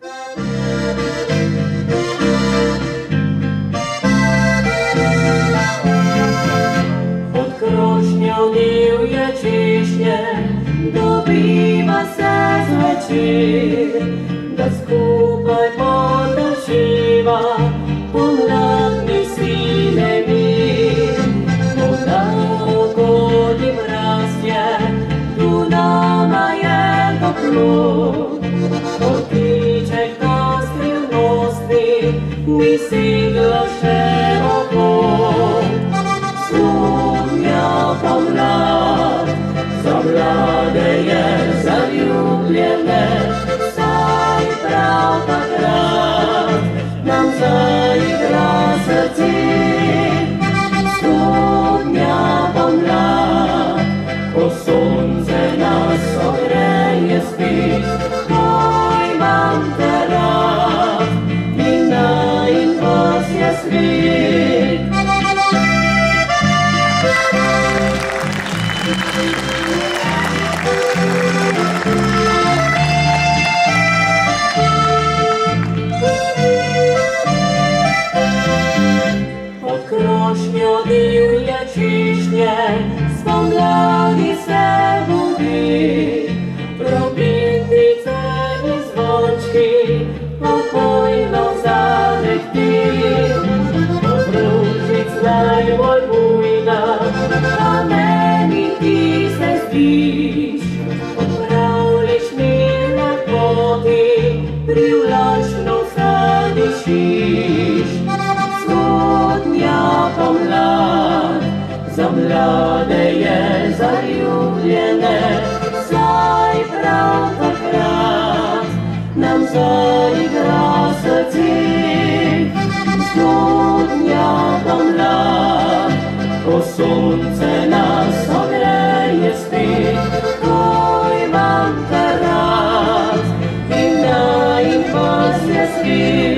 Pod krošnjo divje češnje dobiva se zvečer, da skupaj podašiva pomladni sine mir. Voda okoli mrazje, tu nama je toplo, potiček do skrivnosti, ni siglo široko. Pomlad, za mlade je zaljubljene, saj prav takrat nam zaigra srce. Spodnja pomlad, ko sonce nas ogreje spet, ko imam te rad in najin vas je svet. Pod krošnjo divje češnje spomladi se budi, trobentice in zvončki pokojno zalehti. Od rožic najbolj bujna, a meni ti se zdiš, pravlič mi lepoti, privlačno zadišiš. Spodnja pomlad, za mlade je zaljubljene, saj prav takrat nam zaigra srce. Spodnja pomlad, ko sonce nas ogreje spet, ko imam te rad in najin vas je svet.